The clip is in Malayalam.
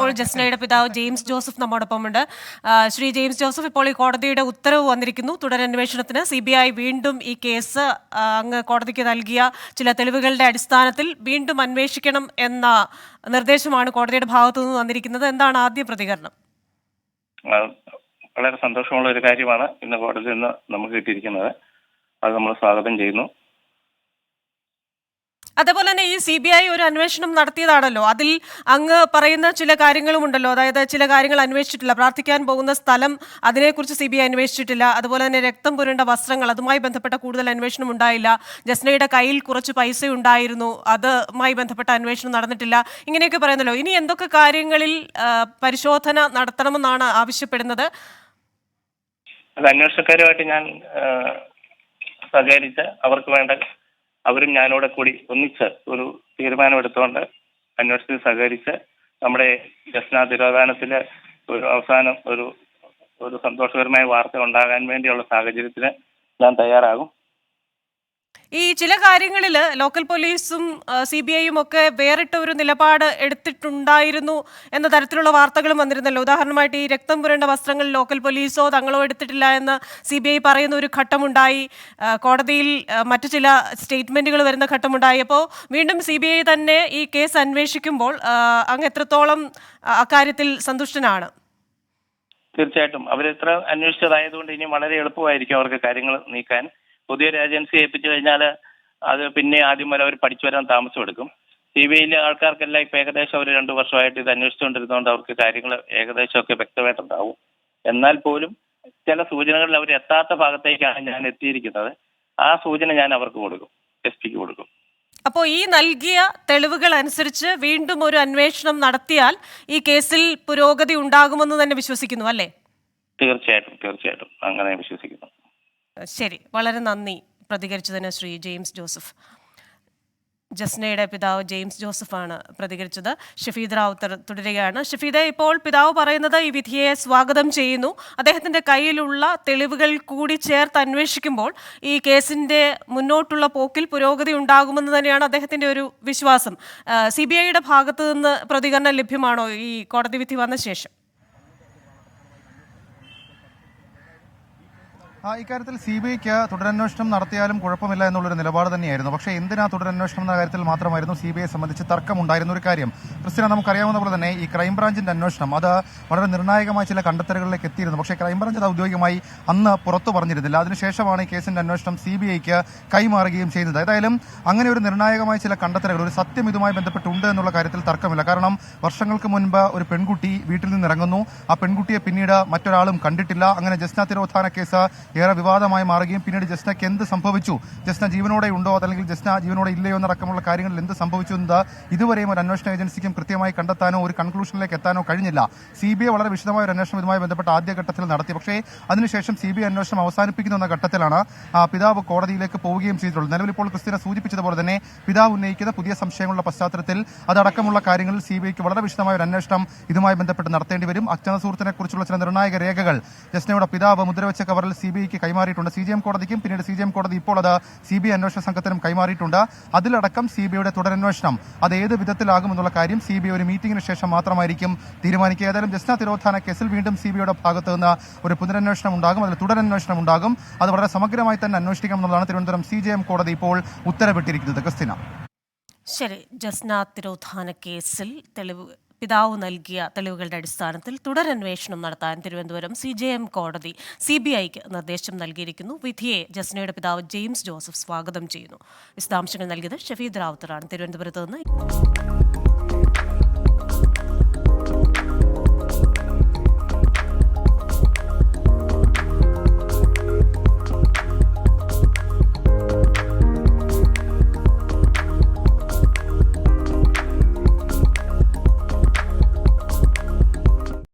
ഇപ്പോൾ ജസ്നയുടെ പിതാവ് ജെയിംസ് ജോസഫ് നമ്മോടൊപ്പമുണ്ട്. ശ്രീ ജെയിംസ് ജോസഫ്, ഇപ്പോൾ ഈ കോടതിയുടെ ഉത്തരവ് വന്നിരിക്കുന്നു. തുടരന്വേഷണത്തിന് CBI വീണ്ടും ഈ കേസ് അങ്ങ് കോടതിക്ക് നൽകിയ ചില തെളിവുകളുടെ അടിസ്ഥാനത്തിൽ വീണ്ടും അന്വേഷിക്കണം എന്ന നിർദ്ദേശമാണ് കോടതിയുടെ ഭാഗത്തു നിന്ന് വന്നിരിക്കുന്നത്. എന്താണ് ആദ്യ പ്രതികരണം? വളരെ സന്തോഷമുള്ള ഒരു കാര്യമാണ് ഇന്ന് കോടതിയിൽ നിന്ന് നമുക്ക് കിട്ടിയിരിക്കുന്നത്. അത് നമ്മൾ സ്വാഗതം ചെയ്യുന്നു. അതേപോലെ തന്നെ ഈ CBI ഒരു അന്വേഷണം നടത്തിയതാണല്ലോ, അതിൽ അങ്ങ് പറയുന്ന ചില കാര്യങ്ങളും ഉണ്ടല്ലോ. അതായത് ചില കാര്യങ്ങൾ അന്വേഷിച്ചിട്ടില്ല, പ്രാർത്ഥിക്കാൻ പോകുന്ന സ്ഥലം അതിനെക്കുറിച്ച് CBI അന്വേഷിച്ചിട്ടില്ല. അതുപോലെ തന്നെ രക്തം പുരണ്ട വസ്ത്രങ്ങൾ, അതുമായി ബന്ധപ്പെട്ട കൂടുതൽ അന്വേഷണം ഉണ്ടായില്ല. ജസ്നയുടെ കയ്യിൽ കുറച്ച് പൈസ ഉണ്ടായിരുന്നു, അതുമായി ബന്ധപ്പെട്ട അന്വേഷണം നടന്നിട്ടില്ല. ഇങ്ങനെയൊക്കെ പറയുന്നല്ലോ. ഇനി എന്തൊക്കെ കാര്യങ്ങളിൽ പരിശോധന നടത്തണമെന്നാണ് ആവശ്യപ്പെടുന്നത്? അത് അന്വേഷണക്കാരുമായിട്ട് ഞാൻ സഹകരിച്ച് അവർക്ക് വേണ്ട, അവരും ഞാനോടെ കൂടി ഒന്നിച്ച് ഒരു തീരുമാനമെടുത്തുകൊണ്ട് അന്വേഷണത്തിൽ സഹകരിച്ച് നമ്മുടെ ജസ്ന തിരോധാനത്തില് ഒരു അവസാനം ഒരു സന്തോഷകരമായ വാർത്ത ഉണ്ടാകാൻ വേണ്ടിയുള്ള സാഹചര്യത്തിന് ഞാൻ തയ്യാറാകും. ഈ ചില കാര്യങ്ങളിൽ ലോക്കൽ പോലീസും CBIയും ഒക്കെ വേറിട്ട ഒരു നിലപാട് എടുത്തിട്ടുണ്ടായിരുന്നു എന്ന തരത്തിലുള്ള വാർത്തകളും വന്നിരുന്നല്ലോ. ഉദാഹരണമായിട്ട് ഈ രക്തം പുരണ്ട വസ്ത്രങ്ങൾ ലോക്കൽ പോലീസോ തങ്ങളോ എടുത്തിട്ടില്ല എന്ന് CBI പറയുന്ന ഒരു ഘട്ടമുണ്ടായി. കോടതിയിൽ മറ്റു ചില സ്റ്റേറ്റ്മെന്റുകൾ വരുന്ന ഘട്ടമുണ്ടായി. അപ്പോൾ വീണ്ടും CBI തന്നെ ഈ കേസ് അന്വേഷിക്കുമ്പോൾ അങ്ങ് എത്രത്തോളം അക്കാര്യത്തിൽ സന്തുഷ്ടനാണ്? തീർച്ചയായിട്ടും അവരിത്ര അന്വേഷിച്ചതായതുകൊണ്ട് ഇനി വളരെ എളുപ്പമായിരിക്കും അവർക്ക് കാര്യങ്ങൾ നീക്കാൻ. പുതിയൊരു ഏജൻസി ഏൽപ്പിച്ചു കഴിഞ്ഞാൽ അത് പിന്നെ ആദ്യം വരെ അവർ പഠിച്ചു വരാൻ താമസമെടുക്കും. CBIയിലെ ആൾക്കാർക്കെല്ലാം ഇപ്പം ഏകദേശം ഒരു 2 വർഷമായിട്ട് ഇത് അന്വേഷിച്ചുകൊണ്ടിരുന്നതുകൊണ്ട് അവർക്ക് കാര്യങ്ങൾ ഏകദേശമൊക്കെ വ്യക്തമായിട്ടുണ്ടാവും. എന്നാൽ പോലും ചില സൂചനകളിൽ അവർ എത്താത്ത ഭാഗത്തേക്കാണ് ഞാൻ എത്തിയിരിക്കുന്നത്. ആ സൂചന ഞാൻ അവർക്ക് കൊടുക്കും, SP കൊടുക്കും. അപ്പോൾ ഈ നൽകിയ തെളിവുകൾ അനുസരിച്ച് വീണ്ടും ഒരു അന്വേഷണം നടത്തിയാൽ ഈ കേസിൽ പുരോഗതി ഉണ്ടാകുമെന്ന് തന്നെ വിശ്വസിക്കുന്നു, അല്ലേ? തീർച്ചയായിട്ടും അങ്ങനെ വിശ്വസിക്കുന്നു. ശരി, വളരെ നന്ദി പ്രതികരിച്ചതിന് ശ്രീ ജെയിംസ് ജോസഫ്. ജസ്നയുടെ പിതാവ് ജെയിംസ് ജോസഫാണ് പ്രതികരിച്ചത്. ഷഫീദ് റാവുത്തർ തുടരുകയാണ്. ഷഫീദെ, ഇപ്പോൾ പിതാവ് പറയുന്നത് ഈ വിധിയെ സ്വാഗതം ചെയ്യുന്നു. അദ്ദേഹത്തിൻ്റെ കയ്യിലുള്ള തെളിവുകൾ കൂടി ചേർത്ത് അന്വേഷിക്കുമ്പോൾ ഈ കേസിൻ്റെ മുന്നോട്ടുള്ള പോക്കിൽ പുരോഗതി ഉണ്ടാകുമെന്ന് തന്നെയാണ് അദ്ദേഹത്തിൻ്റെ ഒരു വിശ്വാസം. CBIയുടെ ഭാഗത്തു നിന്ന് പ്രതികരണം ലഭ്യമാണോ ഈ കോടതി വിധി വന്ന ശേഷം? ഇക്കാര്യത്തിൽ CBIക്ക് തുടരന്വേഷണം നടത്തിയാലും കുഴപ്പമില്ല എന്നുള്ളൊരു നിലപാട് തന്നെയായിരുന്നു. പക്ഷേ എന്തിനാ തുടരന്വേഷണം എന്ന കാര്യത്തിൽ മാത്രമായിരുന്നു CBIയെ സംബന്ധിച്ച് തർക്കമുണ്ടായിരുന്ന ഒരു കാര്യം. ക്രിസ്ത്യന, നമുക്കറിയാവുന്ന പോലെ തന്നെ ഈ ക്രൈംബ്രാഞ്ചിന്റെ അന്വേഷണം അത് വളരെ നിർണായകമായ ചില കണ്ടെത്തലുകളിലേക്ക് എത്തിയിരുന്നു. പക്ഷേ ക്രൈംബ്രാഞ്ച് അത് ഔദ്യോഗികമായി അന്ന് പുറത്തു പറഞ്ഞിരുന്നില്ല. അതിനുശേഷമാണ് ഈ കേസിന്റെ അന്വേഷണം CBIക്ക് കൈമാറുകയും ചെയ്തത്. ഏതായാലും അങ്ങനെ ഒരു നിർണായകമായ ചില കണ്ടെത്തലുകൾ, ഒരു സത്യം ഇതുമായി ബന്ധപ്പെട്ടുണ്ട് എന്നുള്ള കാര്യത്തിൽ തർക്കമില്ല. കാരണം വർഷങ്ങൾക്ക് മുൻപ് ഒരു പെൺകുട്ടി വീട്ടിൽ നിന്ന് ഇറങ്ങുന്നു. ആ പെൺകുട്ടിയെ പിന്നീട് മറ്റൊരാളും കണ്ടിട്ടില്ല. അങ്ങനെ ജസ്ന തിരോധാന കേസ് ഏറെ വിവാദമായി മാറുകയും പിന്നീട് ജസ്നയ്ക്ക് എന്ത് സംഭവിച്ചു, ജസ്ന ജീവനോടെ ഉണ്ടോ അല്ലെങ്കിൽ ജസ്ന ജീവനോടെ ഇല്ലയോ എന്നടക്കമുള്ള കാര്യങ്ങളിൽ എന്ത് സംഭവിച്ചു എന്നത് ഇതുവരെയും ഒരു അന്വേഷണ ഏജൻസിക്കും കൃത്യമായി കണ്ടെത്താനോ ഒരു കൺക്ലൂഷനിലേക്ക് എത്താനോ കഴിഞ്ഞില്ല. CBI വളരെ വിശദമായ ഒരു അന്വേഷണം ഇതുമായി ബന്ധപ്പെട്ട ആദ്യഘട്ടത്തിൽ നടത്തി. പക്ഷേ അതിനുശേഷം CBI അന്വേഷണം അവസാനിപ്പിക്കുന്ന ഘട്ടത്തിലാണ് പിതാവ് കോടതിയിലേക്ക് പോവുകയും ചെയ്തിട്ടുള്ളത്. നിലവിൽ ഇപ്പോൾ ക്രിസ്ത്യന സൂചിപ്പിച്ചതുപോലെ തന്നെ പിതാവ് ഉന്നയിക്കുന്ന പുതിയ സംശയങ്ങളുടെ പശ്ചാത്തലത്തിൽ അതടക്കമുള്ള കാര്യങ്ങളിൽ CBIക്ക് വളരെ വിശദമായ ഒരു അന്വേഷണം ഇതുമായി ബന്ധപ്പെട്ട് നടത്തേണ്ടി വരും. അച്ഛന സുഹൃത്തിനെ കുറിച്ചുള്ള ചില നിർണായക രേഖകൾ ജസ്നയുടെ പിതാവ് മുദ്രവെച്ച കവറിൽ CBIക്ക് കൈമാറിയിട്ടുണ്ട്. CJM കോടതിക്കും പിന്നീട് CJM കോടതി ഇപ്പോൾ അത് CBI അന്വേഷണ സംഘത്തിനും കൈമാറിയിട്ടുണ്ട്. അതിലടക്കം CBIയുടെ തുടരന്വേഷണം അത് ഏത് വിധത്തിലാകും എന്നുള്ള കാര്യം CBI ഒരു മീറ്റിംഗിന് ശേഷം മാത്രമായിരിക്കും തീരുമാനിക്കുക. ഏതായാലും ജസ്ന തിരോധാന കേസിൽ വീണ്ടും CBIയുടെ ഭാഗത്ത് നിന്ന് ഒരു പുനരന്വേഷണം ഉണ്ടാകും, അതിൽ തുടരന്വേഷണം ഉണ്ടാകും. അത് വളരെ സമഗ്രമായി തന്നെ അന്വേഷിക്കണം എന്നുള്ളതാണ് തിരുവനന്തപുരം CJM കോടതി ഇപ്പോൾ ഉത്തരവിട്ടിരിക്കുന്നത്. ക്രിസ്tina, ശരി, ജസ്ന തിരോധാന കേസിൽ പിതാവ് നൽകിയ തെളിവുകളുടെ അടിസ്ഥാനത്തിൽ തുടരന്വേഷണം നടത്താൻ തിരുവനന്തപുരം CJM കോടതി CBIക്ക് നിർദ്ദേശം നൽകിയിരിക്കുന്നു. വിധിയെ ജസ്നയുടെ പിതാവ് ജെയിംസ് ജോസഫ് സ്വാഗതം ചെയ്യുന്നു. വിശദാംശങ്ങൾ നൽകിയത് ഷഫീദ് റാവുത്തറാണ് തിരുവനന്തപുരത്ത് നിന്ന്.